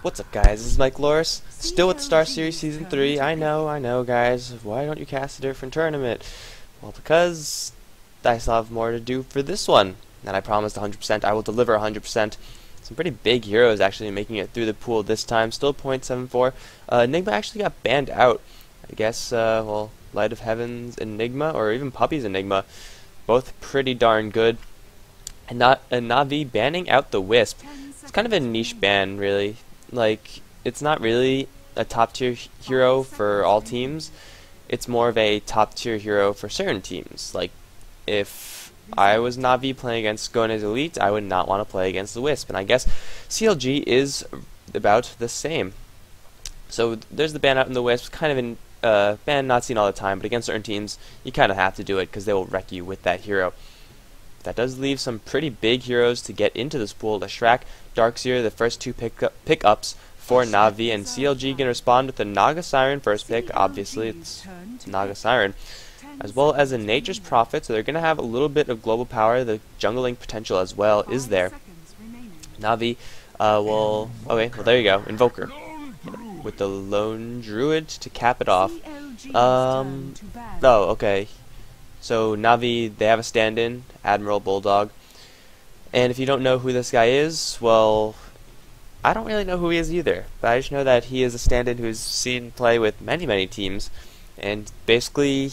What's up, guys? This is Mike Loris, still with Starseries Season 3. I know, guys. Why don't you cast a different tournament? Well, because I still have more to do for this one. And I promised 100%. I will deliver 100%. Some pretty big heroes actually making it through the pool this time. Still 0.74. Enigma actually got banned out. I guess, well, Light of Heaven's Enigma, or even Puppy's Enigma. Both pretty darn good. And Na'Vi banning out the Wisp. It's kind of a niche ban, really. Like, it's not really a top tier hero for all teams. It's more of a top tier hero for certain teams. Like, if I was Na'Vi playing against Gone's Elite, I would not want to play against the Wisp. And I guess CLG is about the same. So there's the ban out in the Wisp, kind of a ban not seen all the time, but against certain teams, you kind of have to do it because they will wreck you with that hero. That does leave some pretty big heroes to get into this pool. The Shrek, Darkseer, the first two pickups for Na'Vi, and CLG can respond with the Naga Siren first pick. Obviously, it's Naga Siren, as well as a Nature's Prophet. So they're going to have a little bit of global power. The jungling potential as well is there. Na'Vi will. Okay, well there you go. Invoker with the Lone Druid to cap it off. Oh, okay. So Na'Vi, they have a stand-in, Admiral Bulldog. And if you don't know who this guy is, well, I don't really know who he is either. But I just know that he is a stand-in who's seen play with many teams. And basically,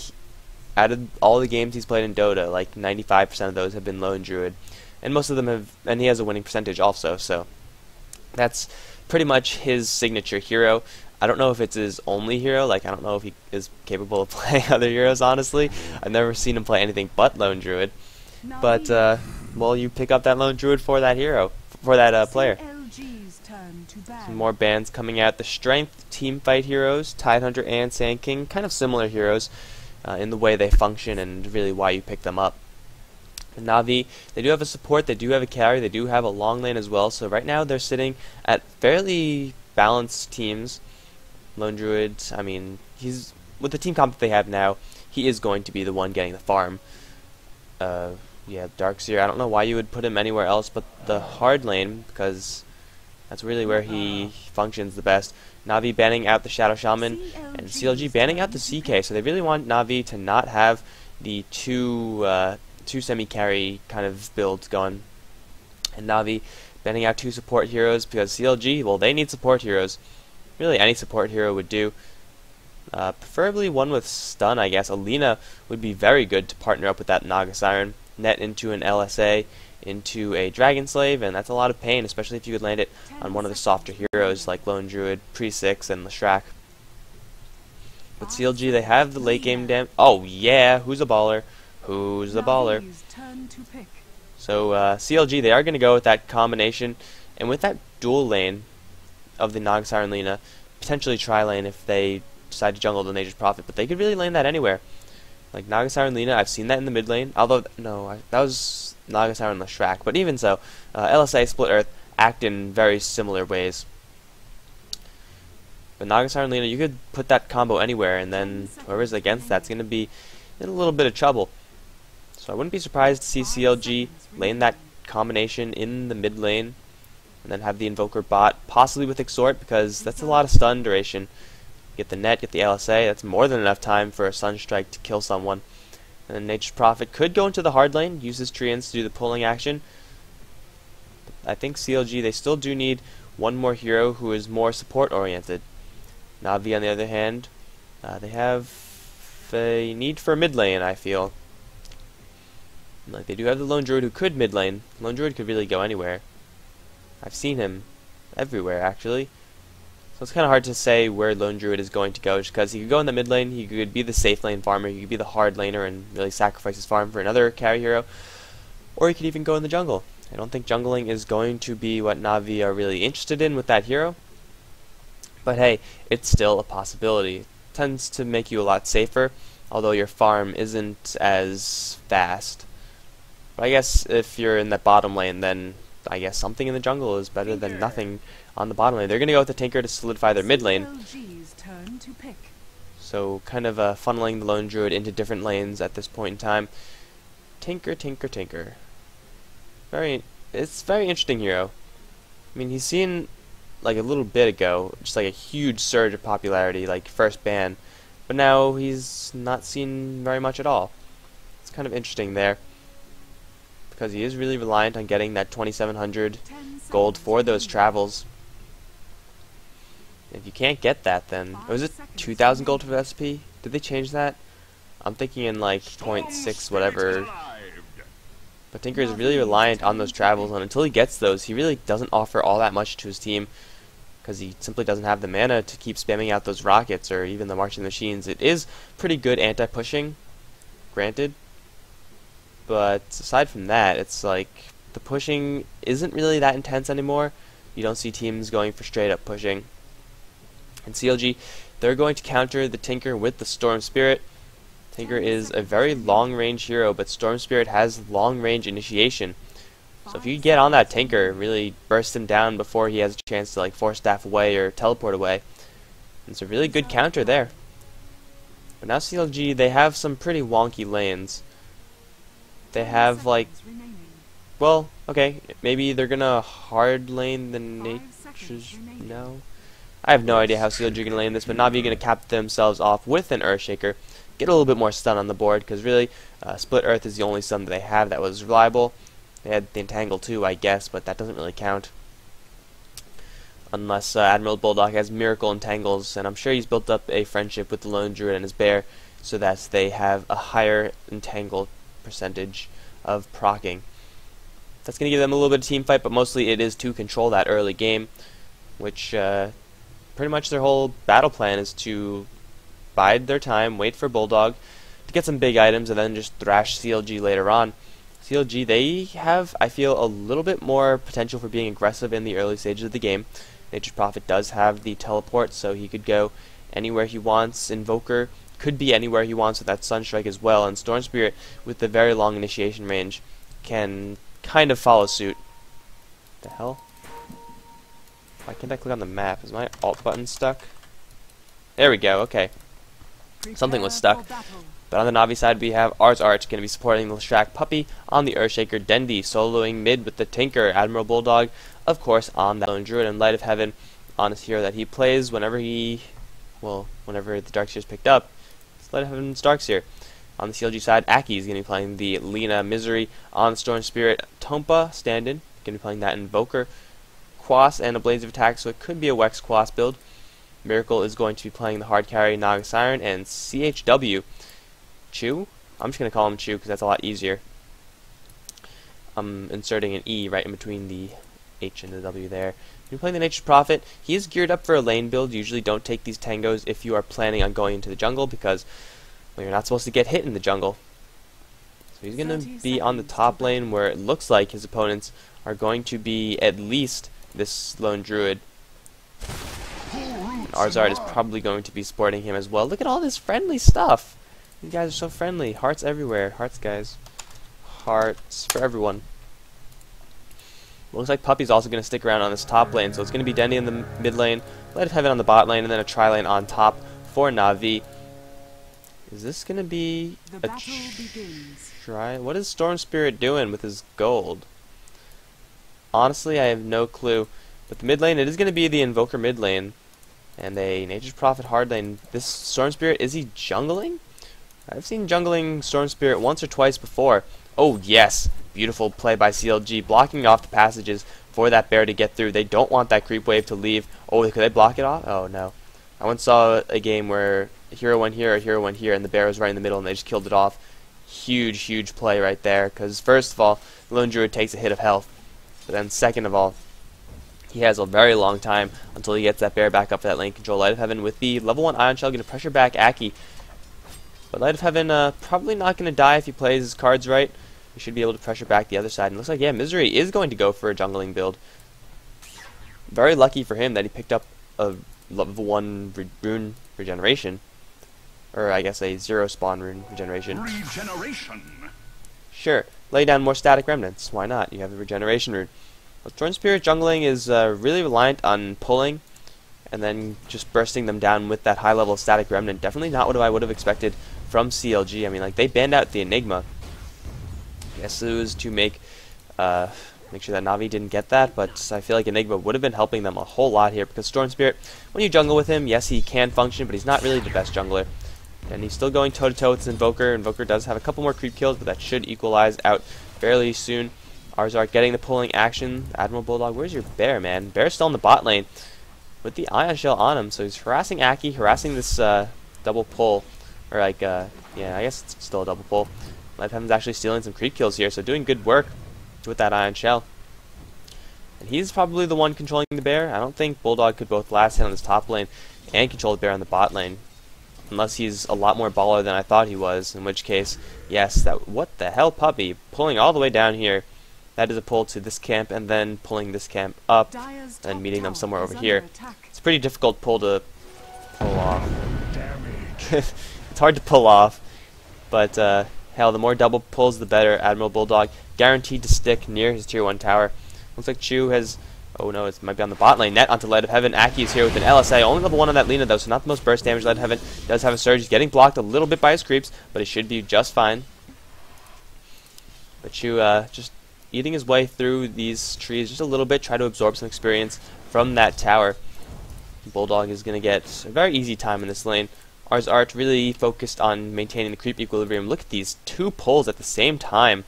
out of all the games he's played in Dota, like 95% of those have been Lone Druid. And most of them have, and he has a winning percentage also, so that's pretty much his signature hero. I don't know if it's his only hero, like I don't know if he is capable of playing other heroes, honestly. I've never seen him play anything but Lone Druid. But, well, you pick up that Lone Druid for that hero, for that player. Some more bans coming out. The Strength Teamfight heroes, Tidehunter and Sand King, kind of similar heroes in the way they function and really why you pick them up. The Na'Vi, they do have a support, they do have a carry, they do have a long lane as well, so right now they're sitting at fairly balanced teams. Lone Druid, I mean, he's with the team comp that they have now, he is going to be the one getting the farm. Yeah, Darkseer, I don't know why you would put him anywhere else but the hard lane, because that's really where he functions the best. Na'Vi banning out the Shadow Shaman, and CLG banning out the CK, so they really want Na'Vi to not have the two semi-carry kind of builds going. And Na'Vi banning out two support heroes, because CLG, well, they need support heroes. Really, any support hero would do. Preferably one with stun, I guess. Alina would be very good to partner up with that Naga Siren. Net into an LSA, into a Dragon Slave, and that's a lot of pain, especially if you could land it on one of the softer heroes like Lone Druid, Pre-6, and Leshrac. With CLG, they have the late game Oh yeah, who's a baller? Who's the baller? So CLG, they are going to go with that combination, and with that dual lane of the Naga Siren Lina, potentially tri-lane if they decide to jungle the Nature's Prophet, but they could really lane that anywhere. Like Naga Siren Lina, I've seen that in the mid lane, although, no, that was Naga Siren Leshrac, but even so, LSA, Split Earth, act in very similar ways. But Naga Siren Lina, you could put that combo anywhere, and then whoever's against that's going to be in a little bit of trouble. So I wouldn't be surprised to see CLG lane that combination in the mid lane, and then have the Invoker bot, possibly with Exhort, because that's a lot of stun duration. Get the net, get the LSA, that's more than enough time for a Sunstrike to kill someone. And then Nature's Prophet could go into the hard lane, use his treants to do the pulling action. I think CLG, they still do need one more hero who is more support oriented. Na'Vi, on the other hand, they have a need for a mid lane, I feel. Like, they do have the Lone Druid who could mid lane. Lone Druid could really go anywhere. I've seen him everywhere, actually. So it's kind of hard to say where Lone Druid is going to go, just because he could go in the mid lane, he could be the safe lane farmer, he could be the hard laner and really sacrifice his farm for another carry hero, or he could even go in the jungle. I don't think jungling is going to be what Na'Vi are really interested in with that hero, but hey, it's still a possibility. It tends to make you a lot safer, although your farm isn't as fast. But I guess if you're in that bottom lane, then I guess something in the jungle is better than nothing on the bottom lane. They're going to go with the Tinker to solidify their mid lane. So kind of funneling the Lone Druid into different lanes at this point in time. Tinker. It's very interesting hero. I mean, he's seen like a little bit ago, just like a huge surge of popularity, like first ban, but now he's not seen very much at all. It's kind of interesting there, because he is really reliant on getting that 2,700 gold for those travels. If you can't get that, then was it 2,000 gold for the SP? Did they change that? I'm thinking in like 0.6 whatever. But Tinker is really reliant on those travels, and until he gets those, he really doesn't offer all that much to his team, because he simply doesn't have the mana to keep spamming out those rockets or even the marching machines. It is pretty good anti-pushing, granted, but aside from that, it's like the pushing isn't really that intense anymore. You don't see teams going for straight up pushing. And CLG, they're going to counter the Tinker with the Storm Spirit. Tinker is a very long-range hero, but Storm Spirit has long-range initiation. So if you get on that Tinker, really burst him down before he has a chance to like force staff away or teleport away. It's a really good counter there. But now CLG, they have some pretty wonky lanes. They have like, well, okay, maybe they're gonna hard lane the Nature's, no. I have no idea how CLG can lane this, but Na'Vi gonna cap themselves off with an Earthshaker, get a little bit more stun on the board, because really, Split Earth is the only stun that they have that was reliable. They had the Entangle too, I guess, but that doesn't really count. Unless Admiral Bulldog has Miracle Entangles, and I'm sure he's built up a friendship with the Lone Druid and his bear, so that they have a higher Entangle percentage of proccing. That's going to give them a little bit of team fight, but mostly it is to control that early game, which pretty much their whole battle plan is to bide their time, wait for Bulldog to get some big items, and then just thrash CLG later on. CLG, they have, I feel, a little bit more potential for being aggressive in the early stages of the game. Nature's Prophet does have the teleport, so he could go anywhere he wants. Invoker could be anywhere he wants with that Sunstrike as well, and Storm Spirit, with the very long initiation range, can kind of follow suit. The hell? Why can't I click on the map? Is my alt button stuck? There we go, okay. Something was stuck. But on the Na'Vi side, we have Ars Arch going to be supporting the Leshrac Puppy on the Earthshaker, Dendi soloing mid with the Tinker, Admiral Bulldog, of course, on that Lone Druid, and Light of Heaven on his hero that he plays whenever whenever the Darkseer's picked up. It's Light of Heaven Darkseer. On the CLG side, Aki is going to be playing the Lina Misery on Storm Spirit, Tompa stand-in, going to be playing that Invoker, Quas, and a Blaze of Attack, so it could be a Wex Quas build. Miracle is going to be playing the hard carry Naga Siren, and CHW, Chew? I'm just going to call him Chew because that's a lot easier. I'm inserting an E right in between the H and the W there. You're playing the Nature's Prophet. He is geared up for a lane build. Usually don't take these tangos if you are planning on going into the jungle, because well, you're not supposed to get hit in the jungle. So he's going to be on the top lane, where it looks like his opponents are going to be at least this Lone Druid. And Arzard is probably going to be supporting him as well. Look at all this friendly stuff. These guys are so friendly. Hearts everywhere. Hearts, guys. Hearts for everyone. Looks like Puppy's also going to stick around on this top lane, so it's going to be Dendi in the mid lane, Light of Heaven on the bot lane, and then a tri-lane on top for Na'Vi. Is this going to be a try? What is Storm Spirit doing with his gold? Honestly, I have no clue. But the mid lane, it is going to be the Invoker mid lane, and a Nature's Prophet hard lane. This Storm Spirit, is he jungling? I've seen jungling Storm Spirit once or twice before. Oh yes, beautiful play by CLG, blocking off the passages for that bear to get through. They don't want that creep wave to leave. Oh, could they block it off? Oh no. I once saw a game where a hero went here, a hero went here, and the bear was right in the middle, and they just killed it off. Huge, huge play right there, because first of all, Lone Druid takes a hit of health, but then second of all, he has a very long time until he gets that bear back up for that lane control. Light of Heaven with the level 1 Ion Shell, going to pressure back Aki. But Light of Heaven probably not going to die if he plays his cards right. He should be able to pressure back the other side. And it looks like, yeah, Misery is going to go for a jungling build. Very lucky for him that he picked up a level 1 rune regeneration. Or I guess a 0 spawn rune regeneration. Sure, lay down more static remnants. Why not? You have the regeneration rune. Well, Storm Spirit jungling is really reliant on pulling and then just bursting them down with that high level static remnant. Definitely not what I would have expected from CLG. I mean, like, they banned out the Enigma. I guess it was to make make sure that Navi didn't get that, but I feel like Enigma would have been helping them a whole lot here, because Storm Spirit, when you jungle with him, yes, he can function, but he's not really the best jungler. And he's still going toe-to-toe with his Invoker. Invoker does have a couple more creep kills, but that should equalize out fairly soon. Arzark getting the pulling action. Admiral Bulldog, where's your bear, man? Bear's still in the bot lane with the Ion Shell on him, so he's harassing Aki, harassing this double pull. Or like, yeah, I guess it's still a double pull. Light Heaven's actually stealing some creep kills here, so doing good work with that Ion Shell. And he's probably the one controlling the bear. I don't think Bulldog could both last hit on this top lane and control the bear on the bot lane. Unless he's a lot more baller than I thought he was, in which case, yes, that, what the hell, Puppy? Pulling all the way down here. That is a pull to this camp, and then pulling this camp up, and meeting them somewhere over here. It's a pretty difficult pull to pull off. It's hard to pull off, but hell, the more double pulls, the better. Admiral Bulldog guaranteed to stick near his tier 1 tower. Looks like Chu has... Oh no, it might be on the bot lane. Net onto Light of Heaven. Aki is here with an LSA. Only level 1 on that Lina though, so not the most burst damage. Light of Heaven does have a surge. He's getting blocked a little bit by his creeps, but he should be just fine. But Chu just eating his way through these trees just a little bit, try to absorb some experience from that tower. Bulldog is going to get a very easy time in this lane. Arzark really focused on maintaining the creep equilibrium. Look at these 2 pulls at the same time.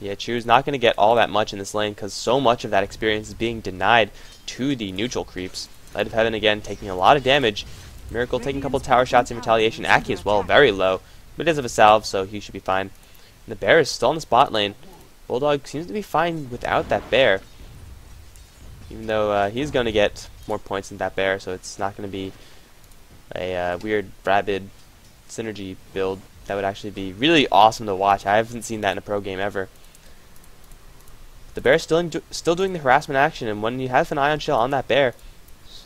Yeah, Chu's not going to get all that much in this lane because so much of that experience is being denied to the neutral creeps. Light of Heaven again taking a lot of damage. Miracle taking a couple of tower shots in retaliation. Aki as well, very low. But it is of a salve, so he should be fine. And the bear is still in the spot lane. Bulldog seems to be fine without that bear. Even though he's going to get more points than that bear, so it's not going to be a weird rabid synergy build. That would actually be really awesome to watch. I haven't seen that in a pro game ever. The bear's still doing the harassment action, and when you have an Ion Shell on that bear,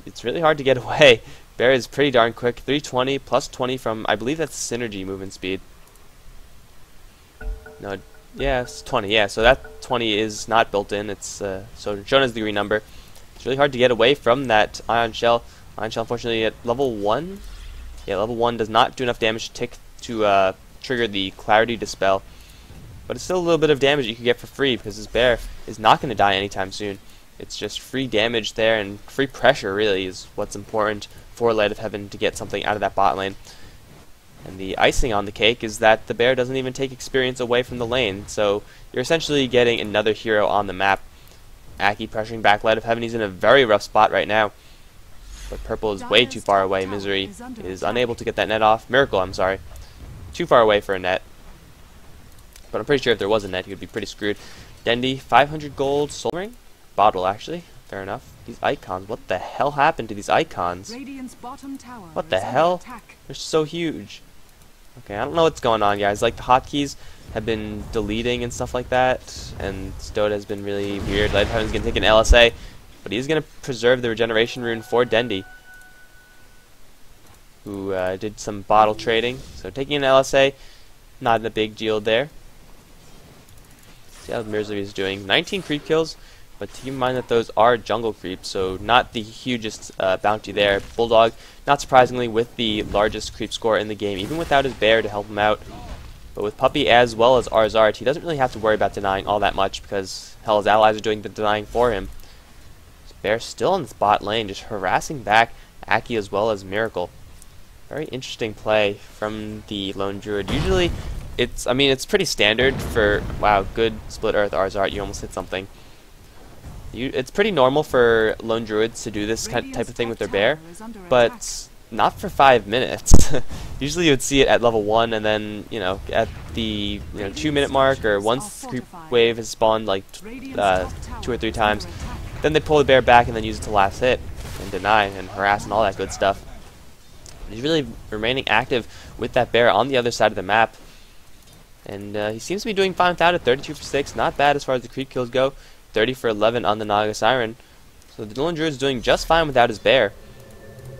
it's really hard to get away. Bear is pretty darn quick. 320 plus 20 from, I believe that's synergy movement speed. No, yeah, it's 20. Yeah, so that 20 is not built in. It's so shown as the green number. It's really hard to get away from that Ion Shell. Ion Shell, unfortunately, at level 1. Yeah, level 1 does not do enough damage to trigger the Clarity Dispel. But it's still a little bit of damage you can get for free because this bear is not going to die anytime soon. It's just free damage there, and free pressure really is what's important for Light of Heaven to get something out of that bot lane. And the icing on the cake is that the bear doesn't even take experience away from the lane, so you're essentially getting another hero on the map. Aki pressuring back Light of Heaven. He's in a very rough spot right now. But Purple is way too far away. Misery is unable to get that net off. Miracle, I'm sorry. Too far away for a net. But I'm pretty sure if there was a net, he would be pretty screwed. Dendi, 500 gold, soul ring? Bottle, actually. Fair enough. These icons, what the hell happened to these icons? What the hell? They're so huge. Okay, I don't know what's going on, guys. Like, the hotkeys have been deleting and stuff like that, and Dota has been really weird. Light of Heaven's going to take an LSA, but he's going to preserve the regeneration rune for Dendi, who did some bottle trading. So taking an LSA, not a big deal there. See how Misery is doing. 19 creep kills, but keep in mind that those are jungle creeps, so not the hugest bounty there. Bulldog, not surprisingly, with the largest creep score in the game, even without his bear to help him out. But with Puppy as well as Arzark, he doesn't really have to worry about denying all that much because, hell, his allies are doing the denying for him. His bear still in the bot lane, just harassing back Aki as well as Miracle. Very interesting play from the Lone Druid. Usually, it's pretty standard for, wow, good split earth Arzark, you almost hit something. It's pretty normal for Lone Druids to do this type of thing with their bear, but not for 5 minutes. Usually you would see it at level 1 and then, at the 2-minute mark, or once the creep wave has spawned like 2 or 3 times, then they pull the bear back and then use it to last hit and deny and harass and all that good stuff. He's really remaining active with that bear on the other side of the map. And he seems to be doing fine without it. 32 for 6, not bad as far as the creep kills go. 30 for 11 on the Naga Siren. So the Lone Druid is doing just fine without his bear.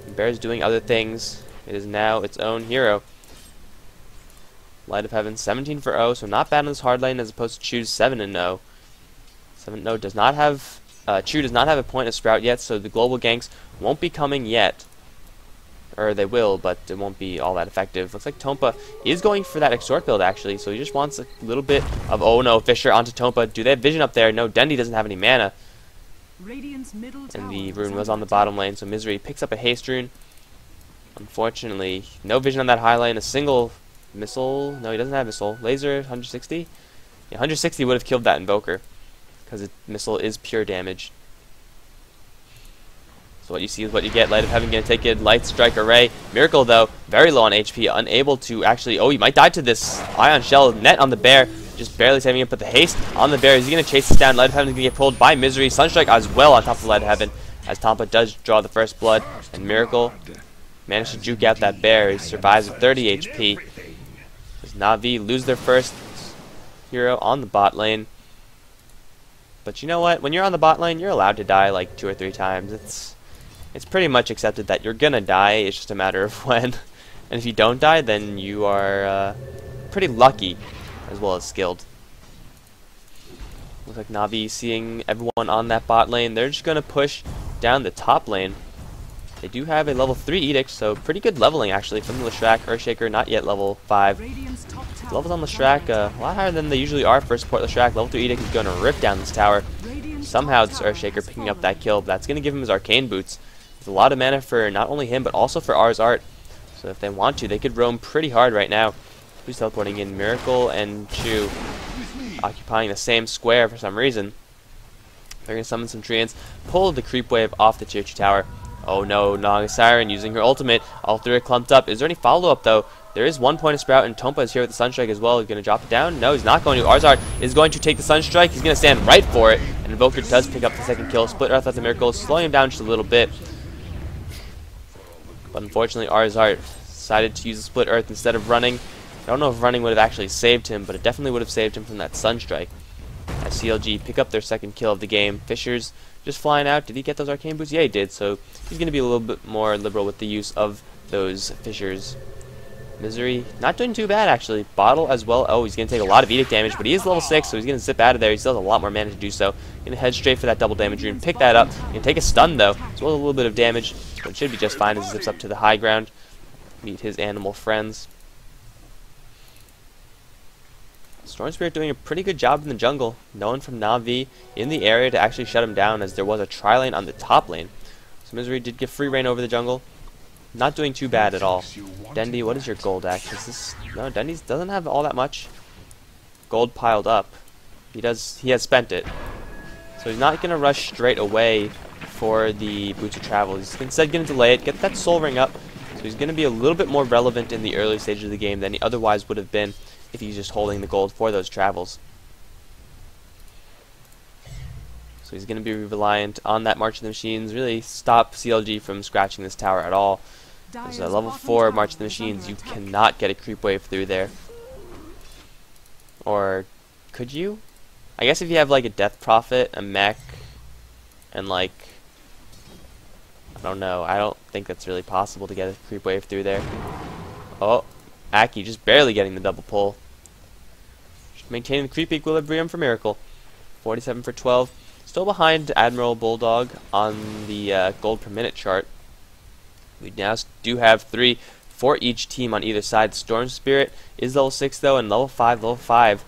The bear is doing other things. It is now its own hero. Light of Heaven, 17 for 0, so not bad on this hard lane as opposed to Chu's 7 and 0. 7 0 does not have Chu does not have a point of Sprout yet, so the global ganks won't be coming yet. or they will, but it won't be all that effective. Looks like Tompa is going for that extort build actually, so he just wants a little bit of, oh no, Fisher onto Tompa. Do they have vision up there? No, Dendi doesn't have any mana. And the rune was on the bottom lane, so Misery picks up a haste rune. Unfortunately, no vision on that high lane. A single missile. No, he doesn't have missile. Laser, 160? Yeah, 160 would have killed that Invoker, because the missile is pure damage. So what you see is what you get. Light of Heaven going to take it. Light Strike Array. Miracle, though, very low on HP. Unable to actually... Oh, he might die to this Ion Shell. Net on the Bear. Just barely saving it, but the haste on the Bear. Is he going to chase this down? Light of Heaven is going to get pulled by Misery. Sunstrike as well on top of Light of Heaven, as Tompa does draw the first blood. And Miracle managed to juke out that Bear. He survives with 30 HP. Does Na'Vi lose their first hero on the bot lane? But you know what? When you're on the bot lane, you're allowed to die like 2 or 3 times. It's pretty much accepted that you're gonna die. It's just a matter of when. And if you don't die, then you are pretty lucky as well as skilled. Looks like Na'Vi seeing everyone on that bot lane. They're just gonna push down the top lane. They do have a level 3 Edict, so pretty good leveling actually from the Leshrac. Earthshaker not yet level 5. Levels on Leshrac a lot higher than they usually are for support Leshrac. Level 3 Edict is going to rip down this tower. Somehow this Earthshaker picking up that kill, but that's going to give him his Arcane Boots. There's a lot of mana for not only him, but also for Ars Art. So if they want to, they could roam pretty hard right now. Who's teleporting in? Miracle and Chu occupying the same square for some reason. They're going to summon some treants, pull the creep wave off the Tier 2 tower. Oh no, Naga Siren using her ultimate. All 3 are clumped up. Is there any follow-up though? There is 1 point of Sprout, and Tompa is here with the Sunstrike as well. He's going to drop it down. No, he's not going to. Arzard is going to take the Sunstrike. He's going to stand right for it. And Invoker does pick up the second kill. Split Earth at the Miracle, slowing him down just a little bit. But unfortunately, Arzard decided to use the Split Earth instead of running. I don't know if running would have actually saved him, but it definitely would have saved him from that Sunstrike. As CLG pick up their second kill of the game. Fisher's just flying out. Did he get those Arcane Boots? Yeah, he did. So he's going to be a little bit more liberal with the use of those Fishers. Misery not doing too bad actually. Bottle as well. Oh, he's going to take a lot of Edict damage, but he is level 6, so he's going to zip out of there. He still has a lot more mana to do so. Going to head straight for that double damage rune. Pick that up. Going to take a stun though, as well as a little bit of damage, but it should be just fine as he zips up to the high ground. Meet his animal friends. Storm Spirit doing a pretty good job in the jungle. No one from Na'Vi in the area to actually shut him down, as there was a tri-lane on the top lane. So Misery did get free reign over the jungle. Not doing too bad at all. Dendi, what is your gold act? Is this... No, Dendi doesn't have all that much gold piled up. He has spent it. So he's not going to rush straight away for the Boots of Travel. He's instead going to delay it, get that soul ring up. So he's going to be a little bit more relevant in the early stages of the game than he otherwise would have been if he's just holding the gold for those travels. So he's going to be reliant on that March of the Machines, really stop CLG from scratching this tower at all. There's a level 4 March of the Machines. You cannot get a creep wave through there. Or could you? I guess if you have like a Death Prophet, a mech, and like, I don't know. I don't think that's really possible to get a creep wave through there. Oh, Aki just barely getting the double pull. Just maintaining the creep equilibrium for Miracle. 47 for 12. Still behind Admiral Bulldog on the gold per minute chart. We now do have 3 for each team on either side. Storm Spirit is level 6 though, and level 5.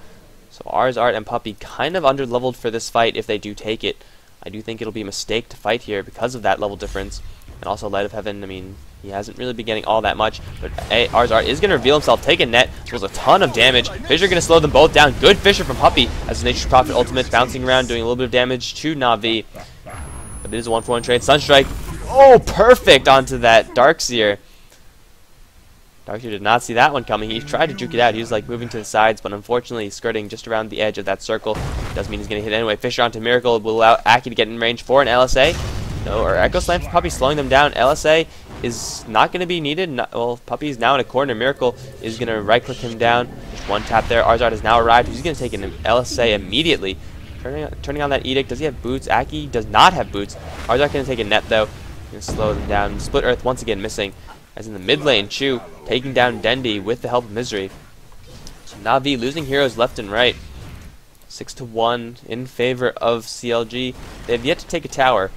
So Ars Art and Puppey kind of under-leveled for this fight if they do take it. I do think it'll be a mistake to fight here because of that level difference. And also Light of Heaven, I mean, he hasn't really been getting all that much, but Ars Art is going to reveal himself, take a net, deals a ton of damage. Fisher going to slow them both down. Good Fisher from Puppey as Nature's Prophet ultimate bouncing around, doing a little bit of damage to Na'Vi. But it is a 1-for-1 trade. Sunstrike, oh, perfect onto that Darkseer. Darkseer did not see that one coming. He tried to juke it out. He was like moving to the sides, but unfortunately skirting just around the edge of that circle. Does mean he's going to hit anyway. Fisher onto Miracle will allow Aki to get in range for an LSA. No, or Echo Slam for Puppey slowing them down. LSA is not going to be needed. Well, Puppey's now in a corner. Miracle is going to right-click him down. Just one tap there. Arzard has now arrived. He's going to take an LSA immediately. Turning on that Edict. Does he have boots? Aki does not have boots. Arzard going to take a net, though. Going to slow them down. Split Earth once again missing. As in the mid lane, Chu taking down Dendi with the help of Misery. So Na'Vi losing heroes left and right. 6-1 in favor of CLG. They have yet to take a tower.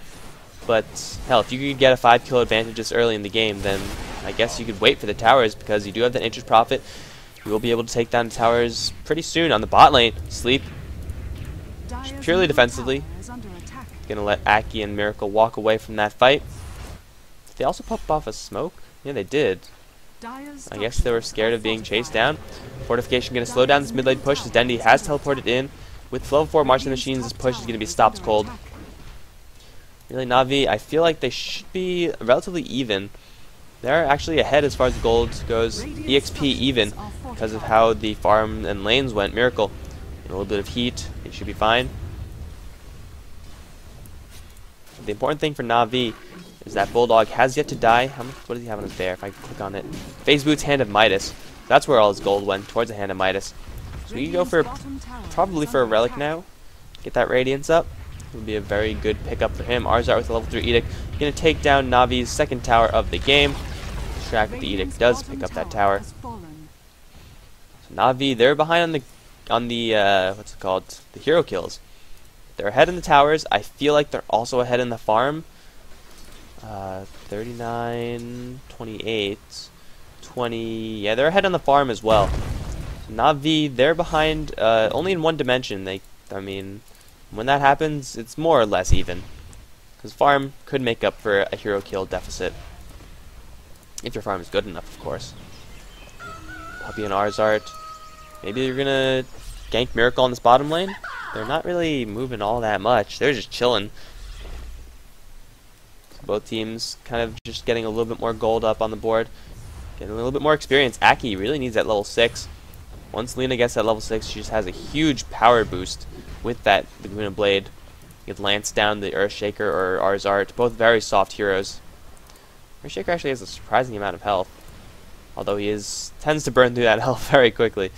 But, hell, if you could get a 5-kill advantage this early in the game, then I guess you could wait for the towers because you do have that interest profit. You will be able to take down the towers pretty soon on the bot lane. Sleep purely defensively. Gonna let Aki and Miracle walk away from that fight. Did they also pop off a smoke? Yeah, they did. I guess they were scared of being chased down. Fortification gonna slow down this mid lane push as Dendi has teleported in. With level 4 March of the Machines, this push is gonna be stopped cold. Really, Na'Vi, I feel like they should be relatively even. They're actually ahead as far as gold goes. EXP even because of how the farm and lanes went. Miracle, a little bit of heat, they should be fine. The important thing for Na'Vi is that Bulldog has yet to die. What does he have on his bear? If I click on it, Phase Boots, Hand of Midas. That's where all his gold went, towards the Hand of Midas. So we can go for probably for a relic now. Get that Radiance up. It would be a very good pickup for him. Arzar with a level 3 Edict. Gonna take down Navi's second tower of the game. Shrek with the Edict does pick up that tower. So Na'Vi, they're behind on the what's it called? The hero kills. They're ahead in the towers. I feel like they're also ahead in the farm. 39, 28, 20. Yeah, they're ahead on the farm as well. So Na'Vi, they're behind only in one dimension. I mean, when that happens, it's more or less even. Because farm could make up for a hero kill deficit. If your farm is good enough, of course. Puppy and Arzart. Maybe you're gonna gank Miracle on this bottom lane. They're not really moving all that much. They're just chilling. So both teams kind of just getting a little bit more gold up on the board. Getting a little bit more experience. Aki really needs that level 6. Once Lina gets that level 6, she just has a huge power boost with that Laguna Blade. You can lance down the Earthshaker or Arzart. Both very soft heroes. Earthshaker actually has a surprising amount of health. Although he tends to burn through that health very quickly.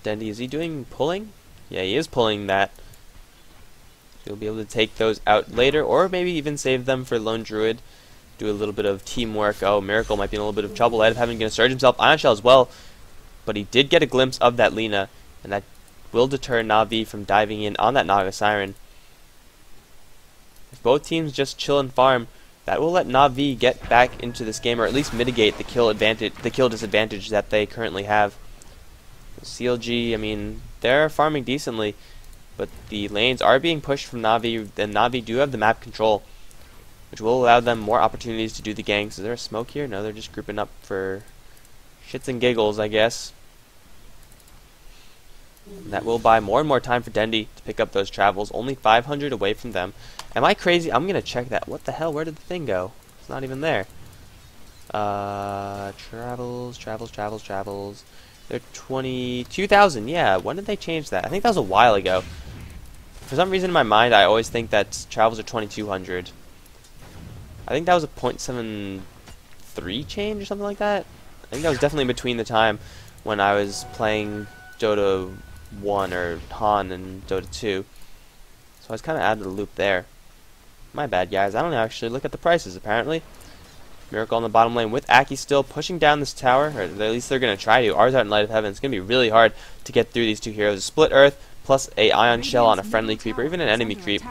Dendi, is he doing pulling? Yeah, he is pulling that. He'll be able to take those out later, or maybe even save them for Lone Druid. Do a little bit of teamwork. Oh, Miracle might be in a little bit of trouble. Out of having to surge himself. Ion Shell as well. But he did get a glimpse of that Lina, and that will deter Na'Vi from diving in on that Naga Siren. If both teams just chill and farm, that will let Na'Vi get back into this game, or at least mitigate the kill disadvantage that they currently have. CLG, I mean, they're farming decently, but the lanes are being pushed from Na'Vi, and Na'Vi do have the map control, which will allow them more opportunities to do the ganks. Is there a smoke here? No, they're just grouping up for shits and giggles, I guess. And that will buy more and more time for Dendi to pick up those travels. Only 500 away from them. Am I crazy? I'm going to check that. What the hell? Where did the thing go? It's not even there. Travels. They're 22,000. Yeah, when did they change that? I think that was a while ago. For some reason in my mind, I always think that travels are 2,200. I think that was a 0.73 change or something like that. I think that was definitely between the time when I was playing Dota 1 or Han and Dota 2. So I was kind of out of the loop there. My bad, guys. I don't actually look at the prices, apparently. Miracle on the bottom lane with Aki still pushing down this tower, or at least they're going to try to. Arzart and Light of Heaven. It's going to be really hard to get through these two heroes. Split Earth plus a Ion Shell on a friendly creep or even an enemy creep.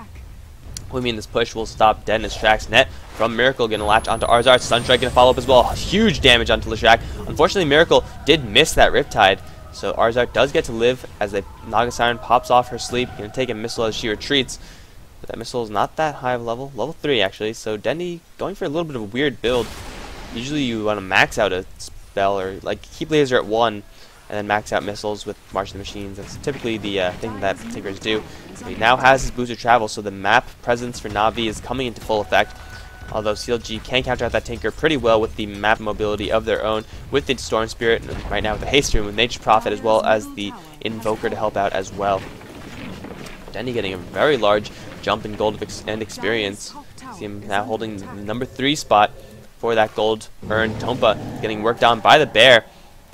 We mean this push will stop dead in his tracks. Net from Miracle going to latch onto Arzart. Sunstrike going to follow up as well. Huge damage onto Leshrac. Unfortunately, Miracle did miss that Riptide. So Arzart does get to live as the Naga Siren pops off her sleep. Going to take a missile as she retreats. But that missile is not that high of level. Level 3 actually. So Dendi going for a little bit of a weird build. Usually you want to max out a spell or like keep laser at 1 and then max out missiles with March of the Machines. That's typically the thing that Tinkers do. But he now has his booster travel, so the map presence for Na'Vi is coming into full effect. Although CLG can counter out that Tinker pretty well with the map mobility of their own, with the Storm Spirit, and right now with the Haste Rune, with Nature's Prophet, as well as the Invoker to help out as well. Dendi getting a very large jump in gold and experience. See him now holding the number 3 spot for that gold earned. Tompa getting worked on by the bear.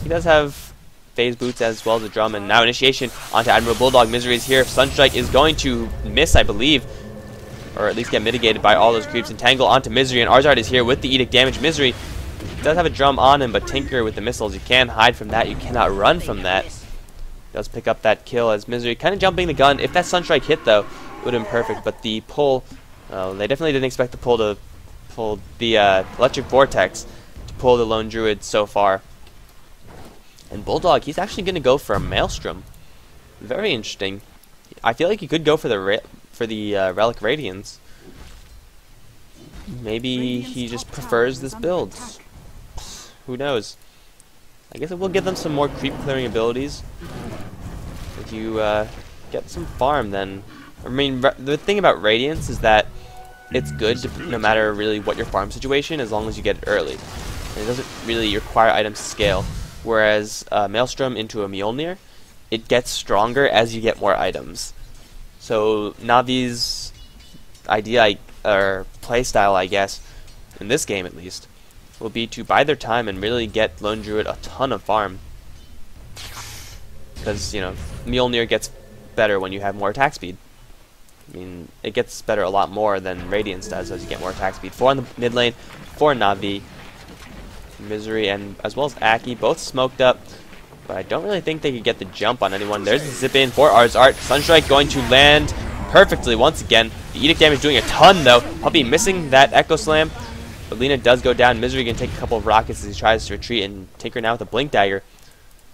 He does have phase boots as well as a drum, and now initiation onto Admiral Bulldog. Misery is here. Sunstrike is going to miss, I believe, or at least get mitigated by all those creeps. Entangle onto Misery, and Arzart is here with the Edict damage. Misery does have a drum on him, but Tinker with the missiles, you can hide from that. You cannot run from that. Does pick up that kill as Misery kind of jumping the gun. If that Sunstrike hit, though, it would have been perfect, but the pull, they definitely didn't expect the pull to pulled the Electric Vortex to pull the Lone Druid so far. And Bulldog, he's actually going to go for a Maelstrom. Very interesting. I feel like he could go for the Relic Radiance. Maybe he just prefers this build. Who knows? I guess it will give them some more creep clearing abilities. If you get some farm, then I mean, the thing about Radiance is that it's good no matter really what your farm situation, as long as you get it early. And it doesn't really require items to scale. Whereas Maelstrom into a Mjolnir, it gets stronger as you get more items. So Navi's idea, or playstyle, I guess, in this game at least, will be to buy their time and really get Lone Druid a ton of farm. Because, you know, Mjolnir gets better when you have more attack speed. I mean, it gets better a lot more than Radiance does as you get more attack speed. 4 on the mid lane for Navi. Misery and as well as Aki, both smoked up. But I don't really think they could get the jump on anyone. There's the zip in for Arzart. Sunstrike going to land perfectly once again. The Edict damage doing a ton though. Puppey missing that Echo Slam. But Lina does go down. Misery can take a couple of rockets as he tries to retreat. And Tinker now with a Blink Dagger.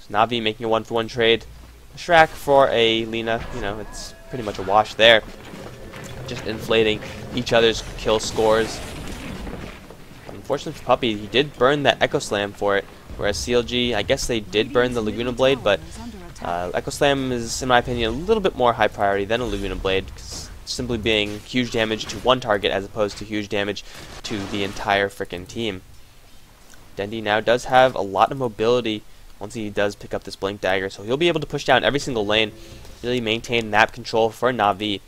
So Navi making a 1-for-1 trade. Shrek for a Lina. You know, it's pretty much a wash there. Just inflating each other's kill scores. Unfortunately for Puppey, he did burn that Echo Slam for it. Whereas CLG, I guess they did burn the Laguna Blade, but Echo Slam is, in my opinion, a little bit more high priority than a Laguna Blade, simply being huge damage to one target as opposed to huge damage to the entire frickin' team. Dendi now does have a lot of mobility once he does pick up this Blink Dagger, so he'll be able to push down every single lane, really maintain map control for Na'Vi.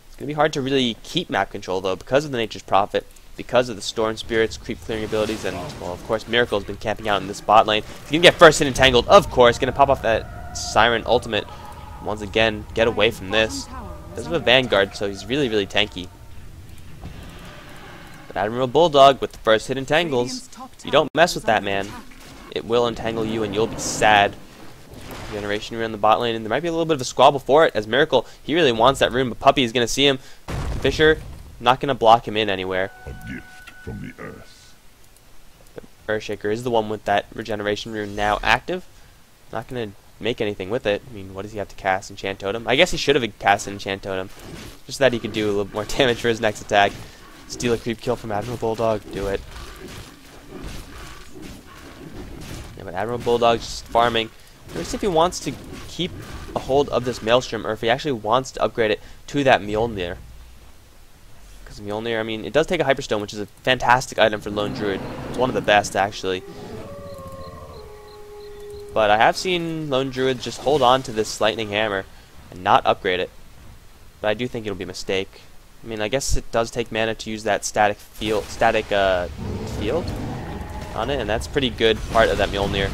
It's going to be hard to really keep map control, though, because of the Nature's Prophet, because of the Storm Spirit's creep clearing abilities, and, well, of course, Miracle's been camping out in this bot lane. He's going to get first hit entangled, of course, going to pop off that Siren ultimate. Once again, get away from this. Does have a Vanguard, so he's really, really tanky. But Admiral Bulldog with the first hit entangles. You don't mess with that, man. It will entangle you, and you'll be sad. Generation Rune on the bot lane, and there might be a little bit of a squabble for it, as Miracle, he really wants that rune, but Puppey is going to see him. Fisher, not going to block him in anywhere. A gift from the earth. But Earthshaker is the one with that regeneration rune now active. Not going to make anything with it. I mean, what does he have to cast? Enchant Totem? I guess he should have cast Enchant Totem. Just so that he could do a little more damage for his next attack. Steal a creep kill from Admiral Bulldog. Do it. Yeah, but Admiral Bulldog's just farming. Let's see if he wants to keep a hold of this Maelstrom, or if he actually wants to upgrade it to that Mjolnir. Because Mjolnir, I mean, it does take a Hyperstone, which is a fantastic item for Lone Druid. It's one of the best, actually. But I have seen Lone Druid just hold on to this Lightning Hammer and not upgrade it. But I do think it'll be a mistake. I mean, I guess it does take mana to use that static field on it, and that's a pretty good part of that Mjolnir.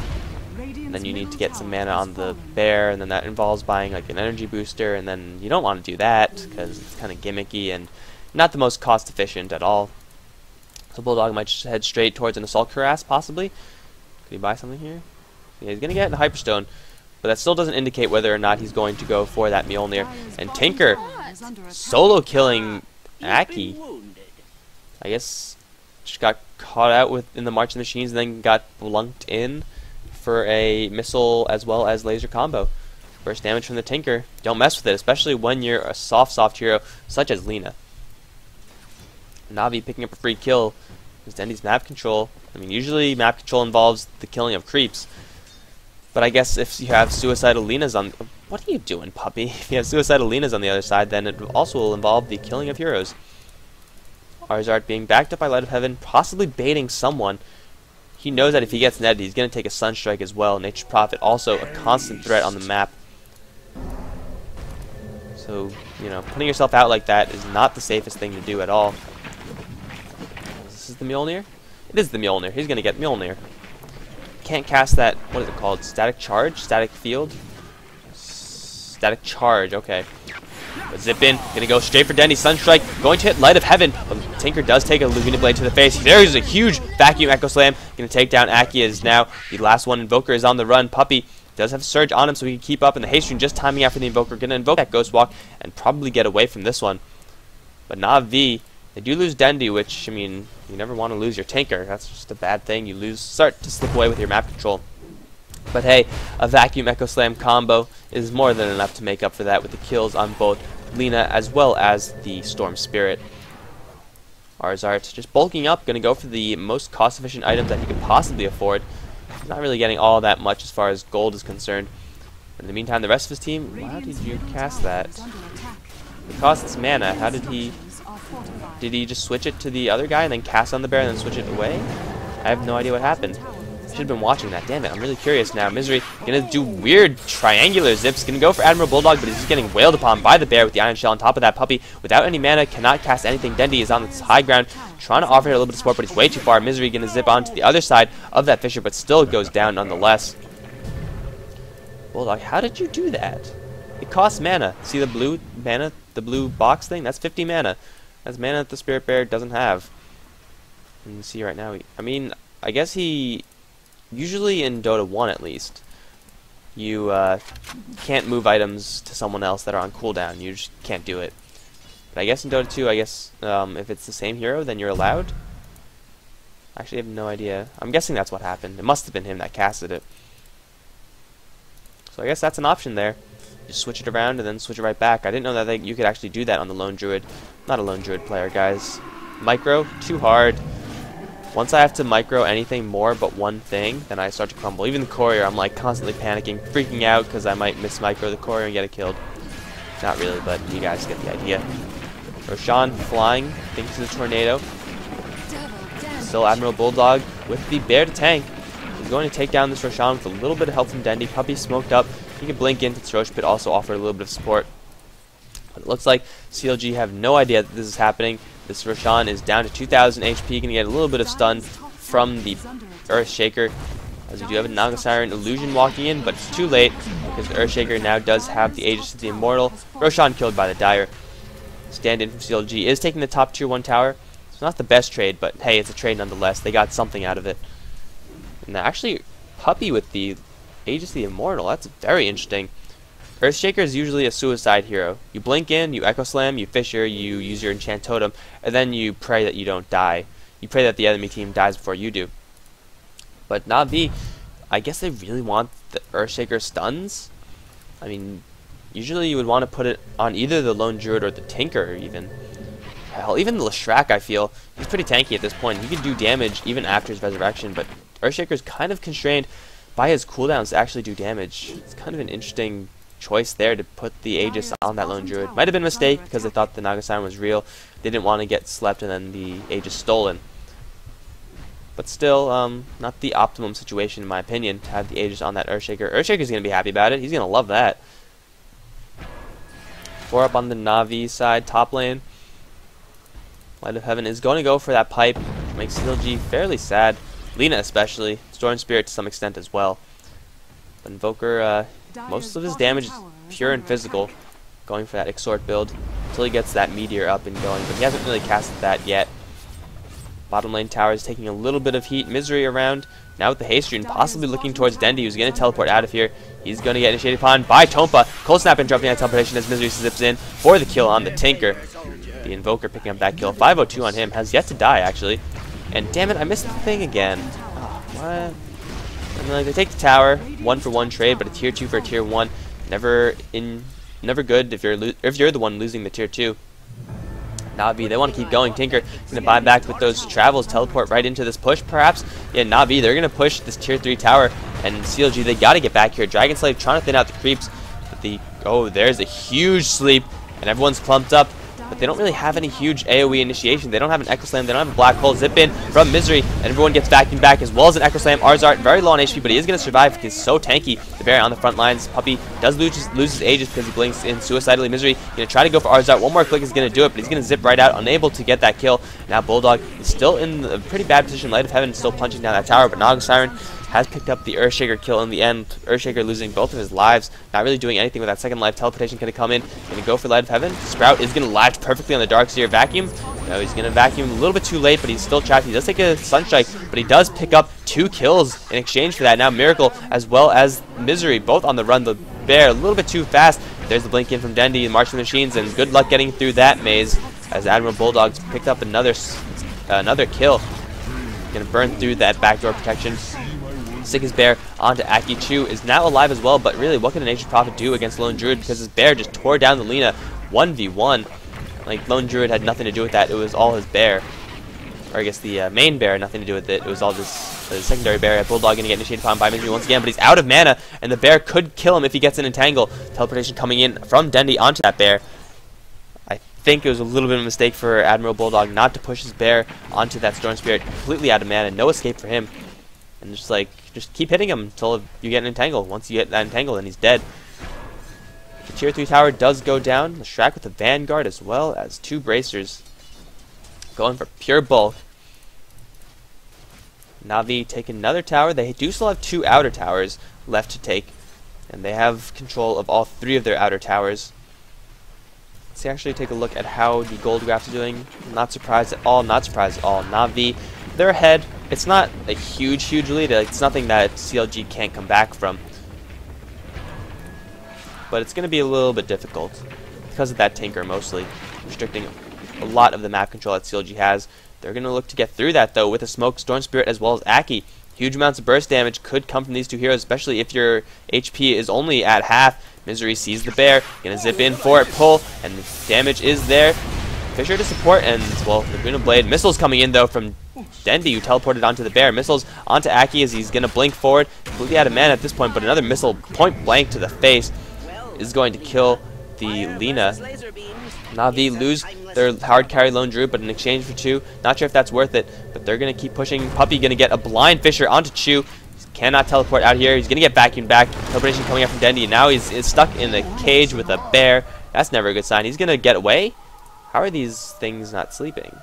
And then you need to get some mana on the bear, and then that involves buying like an energy booster, and then you don't want to do that because it's kind of gimmicky and not the most cost efficient at all. So Bulldog might just head straight towards an Assault Cuirass, possibly. Could he buy something here? Yeah, he's going to get a Hyperstone, but that still doesn't indicate whether or not he's going to go for that Mjolnir. And Tinker solo killing Aki. I guess just got caught out in the March of the Machines and then got blunked in for a missile as well as laser combo. First damage from the Tinker. Don't mess with it, especially when you're a soft hero such as Lina. Na'Vi picking up a free kill is Dendi's map control. I mean, usually map control involves the killing of creeps. But I guess if you have Suicidal Linas on... What are you doing, Puppey? If you have Suicidal Linas on the other side, then it also will involve the killing of heroes. Arzart being backed up by Light of Heaven, possibly baiting someone. He knows that if he gets netted, he's going to take a Sunstrike as well. Nature's Prophet, also a constant threat on the map. So, you know, putting yourself out like that is not the safest thing to do at all. This is the Mjolnir? It is the Mjolnir. He's going to get Mjolnir. Can't cast that, what is it called? Static Charge? Static Field? Static Charge, okay. But zip in, gonna go straight for Dendi. Sunstrike going to hit Light of Heaven, but Tinker does take a Laguna Blade to the face. There's a huge vacuum Echo Slam, gonna take down Aki as now the last one. Invoker is on the run. Puppey does have Surge on him so he can keep up, and the haste rune just timing after the Invoker. Gonna invoke that Ghost Walk and probably get away from this one. But Na'Vi They do lose Dendi, which, I mean, you never want to lose your tanker. That's just a bad thing. You start to slip away with your map control. But hey, a Vacuum Echo Slam combo is more than enough to make up for that with the kills on both Lina as well as the Storm Spirit. Arzart just bulking up, going to go for the most cost-efficient items that he could possibly afford. He's not really getting all that much as far as gold is concerned. But in the meantime, the rest of his team, how did you cast that? It costs mana. How did he... Did he just switch it to the other guy and then cast on the bear and then switch it away? I have no idea what happened. Should have been watching that. Damn it, I'm really curious now. Misery gonna do weird triangular zips. Gonna go for Admiral Bulldog, but he's just getting wailed upon by the bear with the Iron Shell on top of that puppy. Without any mana, cannot cast anything. Dendi is on this high ground, trying to offer a little bit of support, but he's way too far. Misery gonna zip onto the other side of that Fisher, but still goes down nonetheless. Bulldog, how did you do that? It costs mana. See the blue mana, the blue box thing? That's 50 mana. That's mana that the Spirit Bear doesn't have. And you see right now, I guess he... Usually in Dota 1 at least, you can't move items to someone else that are on cooldown. You just can't do it. But I guess in Dota 2, if it's the same hero, then you're allowed. Actually, I have no idea. I'm guessing that's what happened. It must have been him that casted it. So I guess that's an option there. Just switch it around and then switch it right back. I didn't know that you could actually do that on the Lone Druid. Not a Lone Druid player, guys. Micro, too hard. Once I have to micro anything more but one thing, then I start to crumble. Even the courier, I'm like constantly panicking, freaking out because I might miss micro the courier and get it killed. Not really, but you guys get the idea. Roshan flying, thinks it's a tornado. Still Admiral Bulldog with the bear to tank. He's going to take down this Roshan with a little bit of help from Dendi. Puppy smoked up. He can blink into the Roche Pit, also offer a little bit of support. But it looks like CLG have no idea that this is happening. This Roshan is down to 2,000 HP, going to get a little bit of stun from the Earthshaker. As we do have a Naga Siren illusion walking in, but it's too late because the Earthshaker now does have the Aegis of the Immortal. Roshan killed by the Dire. Stand-in from CLG is taking the top tier 1 tower. It's not the best trade, but hey, it's a trade nonetheless. They got something out of it. And actually, Puppy with the Aegis of the Immortal, that's very interesting. Earthshaker is usually a suicide hero. You blink in, you Echo Slam, you Fisher, you use your Enchant Totem, and then you pray that you don't die. You pray that the enemy team dies before you do. But Na'Vi, I guess they really want the Earthshaker stuns? I mean, usually you would want to put it on either the Lone Druid or the Tinker even. Hell, even the Leshrac, I feel, he's pretty tanky at this point. He can do damage even after his resurrection, but Earthshaker's kind of constrained by his cooldowns to actually do damage. It's kind of an interesting choice there to put the Aegis on that Lone Druid. Might have been a mistake because they thought the Naga Siren was real. They didn't want to get slept and then the Aegis stolen. But still, not the optimum situation in my opinion to have the Aegis on that Earthshaker. Earthshaker's going to be happy about it. He's going to love that. 4 up on the Na'Vi side, top lane. Light of Heaven is going to go for that pipe. Makes CLG fairly sad. Lina especially. Storm Spirit to some extent as well. But Invoker, most of his damage is pure and physical, going for that Exhort build until he gets that Meteor up and going, but he hasn't really casted that yet. Bottom lane tower is taking a little bit of heat. Misery around, now with the haste rune, possibly looking towards Dendi, who's going to teleport out of here. He's going to get initiated upon by Tompa. Cold Snap interrupting that teleportation as Misery zips in for the kill on the Tinker. The Invoker picking up that kill. 502 on him, has yet to die actually. And damn it, I missed the thing again. Oh, what? And like, they take the tower, 1-for-1 trade, but a tier 2 for a tier 1, never good if you're the one losing the tier 2. Na'Vi, they want to keep going. Tinker going to buy back with those travels, teleport right into this push perhaps. Yeah, Na'Vi, they're going to push this tier 3 tower, and CLG, they got to get back here. Dragon Slave trying to thin out the creeps, but there's a huge sleep, and everyone's clumped up. But they don't really have any huge AoE initiation. They don't have an Echo Slam. They don't have a Black Hole. Zip in from Misery. And everyone gets vacuumed back as well as an Echo Slam. Arzart, very low on HP, but he is going to survive because he's so tanky. The bear on the front lines. Puppy does lose his Aegis because he blinks in suicidally. Misery going to try to go for Arzart. One more click is going to do it, but he's going to zip right out, unable to get that kill. Now Bulldog is still in a pretty bad position. Light of Heaven is still punching down that tower, but Naga Siren has picked up the Earthshaker kill in the end. Earthshaker losing both of his lives, not really doing anything with that second life. Teleportation going to come in, going to go for Light of Heaven. Sprout is going to latch perfectly on the Darkseer vacuum. No, he's going to vacuum a little bit too late, but he's still trapped. He does take a Sunstrike, but he does pick up 2 kills in exchange for that. Now Miracle as well as Misery, both on the run. The bear a little bit too fast. There's the blink in from Dendi and Marching Machines, and good luck getting through that maze as Admiral Bulldog's picked up another kill. Gonna burn through that backdoor protection. Stick his bear onto Aki. Chu is now alive as well, but really, what can a Nature's Prophet do against Lone Druid? Because his bear just tore down the Lina 1v1. Like, Lone Druid had nothing to do with that. It was all his bear. Or I guess the main bear had nothing to do with it. It was all just the secondary bear. Bulldog gonna get initiated upon by Misery once again, but he's out of mana, and the bear could kill him if he gets an entangle. Teleportation coming in from Dendi onto that bear. I think it was a little bit of a mistake for Admiral Bulldog not to push his bear onto that Storm Spirit, completely out of mana, no escape for him. And just keep hitting him until you get an entangle. Once you get that entangle, then he's dead. The tier 3 tower does go down. The Shrek with the Vanguard as well as 2 bracers. Going for pure bulk. Na'Vi take another tower. They do still have 2 outer towers left to take. And they have control of all 3 of their outer towers. Let's actually take a look at how the gold graphs are doing. Not surprised at all. Not surprised at all. Na'Vi, they're ahead. It's not a huge lead. It's nothing that CLG can't come back from. But it's going to be a little bit difficult because of that Tinker mostly, restricting a lot of the map control that CLG has. They're going to look to get through that, though, with a Smoke, Storm Spirit, as well as Aki. Huge amounts of burst damage could come from these 2 heroes, especially if your HP is only at half. Misery sees the bear, going to zip in for it, pull, and the damage is there. Fisher to support, and, well, Laguna Blade. Missiles coming in, though, from Dendi, who teleported onto the bear. Missiles onto Aki as he's going to blink forward. Completely out of mana at this point, but another missile point blank to the face is going to kill the Lina. Na'Vi lose their hard carry Lone Druid, but in exchange for 2, not sure if that's worth it, but they're going to keep pushing. Puppy going to get a blind Fisher onto Chu. Cannot teleport out here. He's going to get vacuumed back. Teleportation coming up from Dendi, and now he's stuck in a cage with a bear. That's never a good sign. He's going to get away. How are these things not sleeping?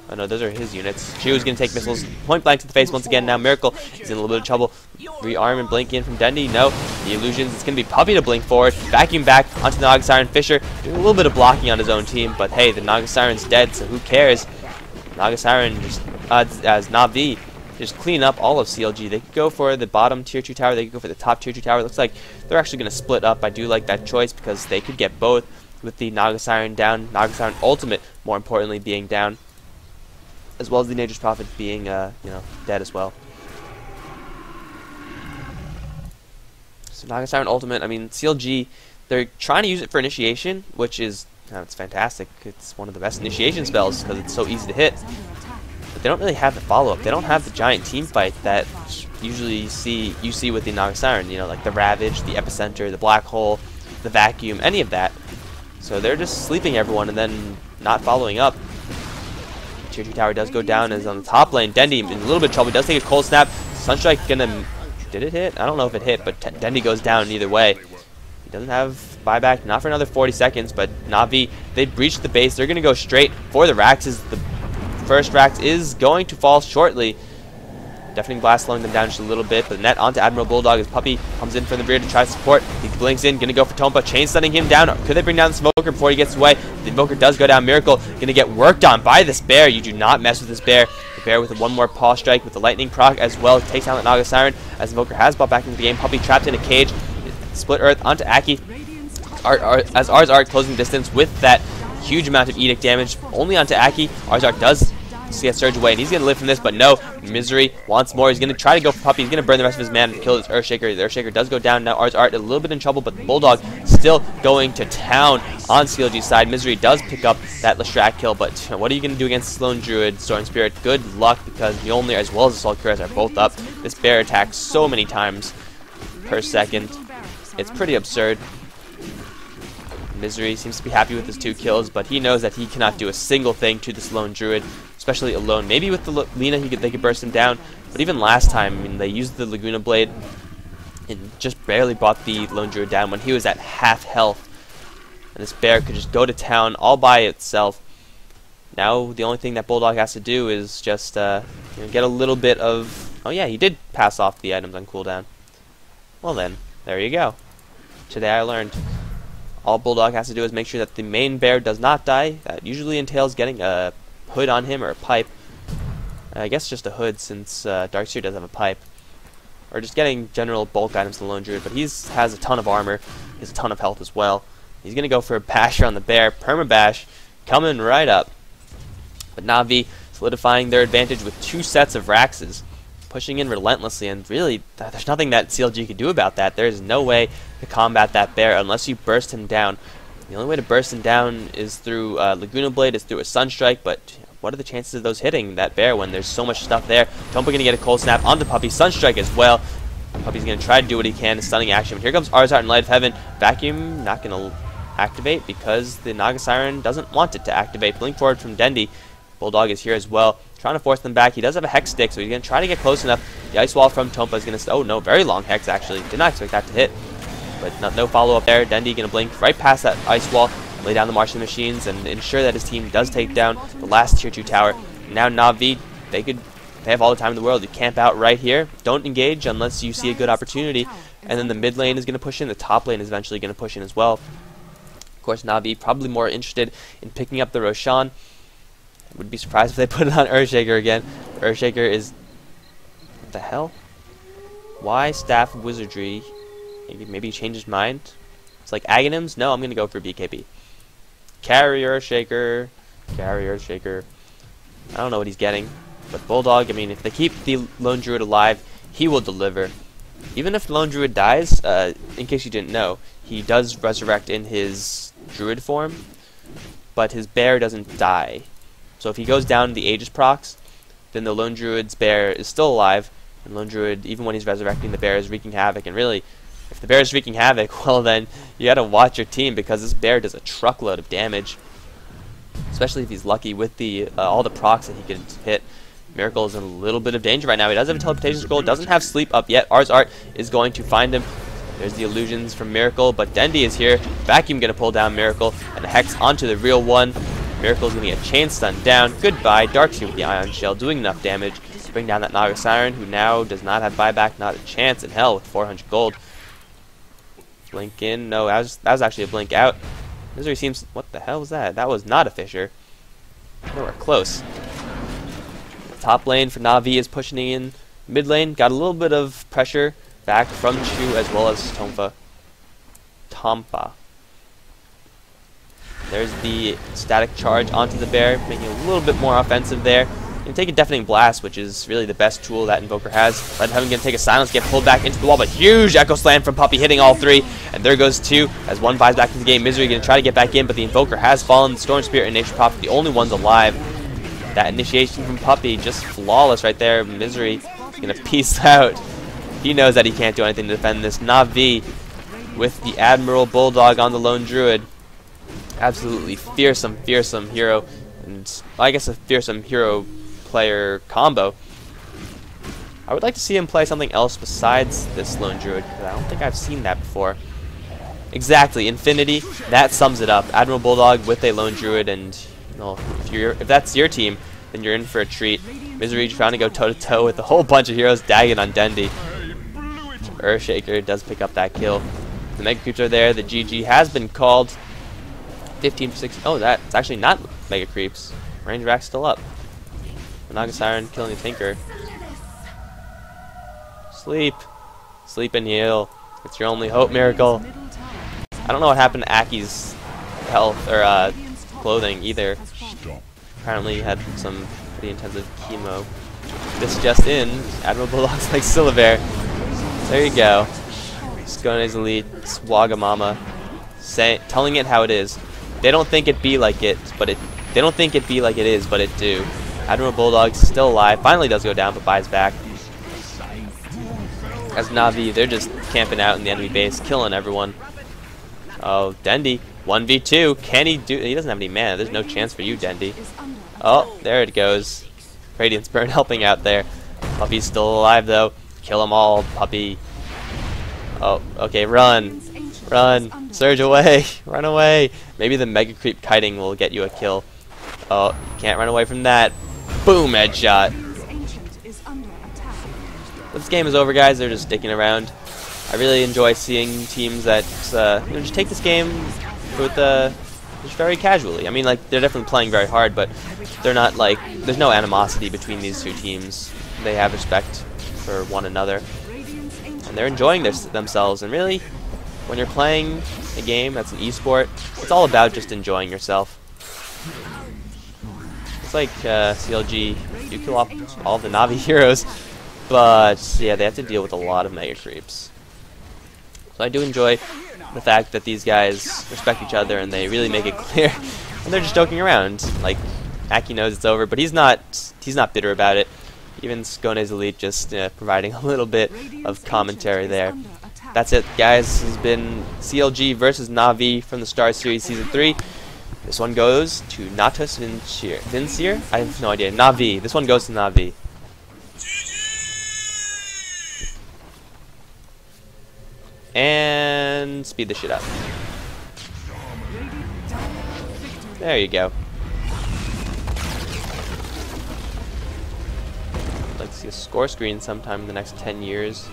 Oh no, those are his units. Chu is going to take missiles point blank to the face once again. Now Miracle is in a little bit of trouble. Rearm and blink in from Dendi. No, the illusions. It's going to be Puppy to blink forward. Vacuum back onto the Naga Siren. Fisher doing a little bit of blocking on his own team, but hey, the Naga Siren's dead, so who cares? Naga Siren just as Na'Vi just clean up all of CLG. They could go for the bottom tier 2 tower. They could go for the top tier 2 tower. It looks like they're actually going to split up. I do like that choice because they could get both with the Naga Siren down, Naga Siren Ultimate, more importantly, being down, as well as the Nature's Prophet being, dead as well. So Naga Siren Ultimate, I mean, CLG, they're trying to use it for initiation, which is, it's fantastic. It's one of the best initiation spells because it's so easy to hit. But they don't really have the follow-up. They don't have the giant team fight that usually you see with the Naga Siren, like the Ravage, the Epicenter, the Black Hole, the Vacuum, any of that. So they're just sleeping everyone and then not following up. Tier 2 tower does go down as on the top lane. Dendi in a little bit of trouble. He does take a cold snap. Sunstrike gonna... Did it hit? I don't know if it hit, but Dendi goes down either way. He doesn't have buyback, not for another 40 seconds, but Na'Vi, they breached the base. They're gonna go straight for the Raxes. The first Rax is going to fall shortly. Deafening Blast slowing them down just a little bit, but net onto Admiral Bulldog as Puppy comes in from the rear to try to support. He blinks in, gonna go for Tompa, chain stunning him down. Could they bring down the Smoker before he gets away? The Invoker does go down. Miracle gonna get worked on by this bear. You do not mess with this bear. The bear with one more paw strike with the lightning proc as well takes down the Naga Siren as Invoker has brought back into the game. Puppy trapped in a cage. Split Earth onto Aki. As Ars Art closing distance with that huge amount of Edict damage only onto Aki. Ars Art does see a surge away, and he's going to live from this, but no. Misery wants more. He's going to try to go for Puppy. He's going to burn the rest of his mana to kill this Earthshaker. The Earthshaker does go down. Now Ars Art a little bit in trouble, but the Bulldog still going to town on CLG's side. Misery does pick up that Leshrac kill, but what are you going to do against Lone Druid, Storm Spirit? Good luck, because Mjolnir as well as Assault Cuirass are both up. This bear attacks so many times per second. It's pretty absurd. Misery seems to be happy with his 2 kills, but he knows that he cannot do a single thing to this Lone Druid, especially alone. Maybe with the Lina they could burst him down, but even last time, I mean, they used the Laguna Blade and just barely brought the Lone Druid down when he was at half health. And this bear could just go to town all by itself. Now the only thing that Bulldog has to do is just get a little bit of... Oh yeah, he did pass off the items on cooldown. Well then, there you go. Today I learned. All Bulldog has to do is make sure that the main bear does not die. That usually entails getting a hood on him or a pipe. I guess just a hood, since Darkseer does have a pipe. Or just getting general bulk items to the Lone Druid, but he has a ton of armor. He has a ton of health as well. He's going to go for a basher on the bear. Permabash coming right up. But Na'Vi solidifying their advantage with 2 sets of Raxes, pushing in relentlessly, and really, there's nothing that CLG can do about that. There's no way to combat that bear unless you burst him down. The only way to burst him down is through Laguna Blade, is through a Sunstrike, but what are the chances of those hitting that bear when there's so much stuff there? Tompa gonna get a cold snap onto Puppey, Sunstrike as well. Puppey's gonna try to do what he can, stunning action, but here comes Arzart and Light of Heaven. Vacuum not gonna activate because the Naga Siren doesn't want it to activate. Blink forward from Dendi. Bulldog is here as well, trying to force them back. He does have a Hex Stick, so he's gonna try to get close enough. The Ice Wall from Tompa is gonna, oh no, very long Hex actually. Did not expect that to hit, but no follow up there. Dendi gonna blink right past that Ice Wall, lay down the Martian Machines, and ensure that his team does take down the last tier 2 tower. Now Na'Vi, they have all the time in the world. You camp out right here. Don't engage unless you see a good opportunity. And then the mid lane is going to push in. The top lane is eventually going to push in as well. Of course, Na'Vi probably more interested in picking up the Roshan. I would be surprised if they put it on Earthshaker again. Earthshaker is... what the hell? Why Staff Wizardry? Maybe he changed his mind? It's like Aghanims? No, I'm going to go for BKB. Carry Earthshaker. Carry Earthshaker. I don't know what he's getting. But Bulldog, I mean, if they keep the Lone Druid alive, he will deliver. Even if the Lone Druid dies, in case you didn't know, he does resurrect in his Druid form, but his bear doesn't die. So if he goes down to the Aegis procs, then the Lone Druid's bear is still alive, and Lone Druid, even when he's resurrecting, the bear is wreaking havoc. And really, if the bear is wreaking havoc, well then, you gotta watch your team, because this bear does a truckload of damage. Especially if he's lucky with the all the procs that he can hit. Miracle is in a little bit of danger right now. He does have a teleportation scroll, doesn't have sleep up yet. Arzart is going to find him. There's the illusions from Miracle, but Dendi is here. Vacuum gonna pull down Miracle, and a Hex onto the real one. Miracle's gonna get chain stun down. Goodbye. Darkstream with the Ion Shell doing enough damage to bring down that Naga Siren, who now does not have buyback, not a chance in hell with 400 gold. Blink in. No, that was actually a blink out. Misery seems... what the hell was that? That was not a Fissure. They were close. Top lane for Na'Vi is pushing in. Mid lane got a little bit of pressure back from Chu as well as Tompa. There's the static charge onto the bear, making it a little bit more offensive there. Gonna take a Deafening Blast, which is really the best tool that Invoker has. Light of Heaven gonna take a Silence, get pulled back into the wall, but huge Echo Slam from Puppey hitting all 3. And there goes 2 as 1 buys back into the game. Misery gonna try to get back in, but the Invoker has fallen. Storm Spirit and Nature Prophet, the only ones alive. That initiation from Puppey, just flawless right there. Misery is gonna peace out. He knows that he can't do anything to defend this. Na'Vi with the Admiral Bulldog on the Lone Druid. Absolutely fearsome, fearsome hero. And well, I guess a fearsome hero player combo. I would like to see him play something else besides this Lone Druid, because I don't think I've seen that before. Exactly, Infinity, that sums it up. Admiral Bulldog with a Lone Druid, and well, if that's your team, then you're in for a treat. Misery trying to go toe-to-toe with a whole bunch of heroes dagging on Dendi. Earthshaker does pick up that kill. The Mega Creeps are there, the GG has been called. 15 for 6. Oh, that's actually not Mega Creeps. Range Rack's still up. Naga Siren killing the Tinker. Sleep. Sleep and heal. It's your only hope, Miracle. I don't know what happened to Aki's health or clothing either. Apparently he had some pretty intensive chemo. This just in, Admiral Bulldog's like Syllabare. There you go. Skone's Elite, Swagamama, telling it how it is. They don't think it be like it, but it. They don't think it be like it is, but it do. Admiral Bulldog's still alive. Finally does go down, but buys back. As Na'Vi, they're just camping out in the enemy base, killing everyone. Oh, Dendi, 1v2. Can he do? He doesn't have any mana. There's no chance for you, Dendi. Oh, there it goes. Radiance Burn helping out there. Puppey's still alive though. Kill them all, Puppey. Oh, okay, run. Run. Surge away. Run away. Maybe the Mega Creep kiting will get you a kill. Oh, you can't run away from that. Boom, headshot. This game is over, guys. They're just sticking around. I really enjoy seeing teams that just take this game with just very casually. I mean, like, they're definitely playing very hard, but they're not like, there's no animosity between these two teams. They have respect for one another, and they're enjoying themselves. And really, when you're playing a game that's an esport, it's all about just enjoying yourself. It's like CLG, you kill off all the Navi heroes, but yeah, they have to deal with a lot of mega creeps. So I do enjoy the fact that these guys respect each other and they really make it clear, and they're just joking around. Like Aki knows it's over, but he's not bitter about it. Even Skone's Elite just providing a little bit of commentary there. That's it, guys. This has been CLG versus Navi from the Starseries Season 3. This one goes to Natus Vincere? I have no idea. Navi. This one goes to Navi. And speed the shit up. There you go. I'd like to see a score screen sometime in the next 10 years.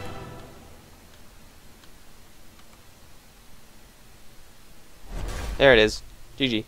There it is. GG.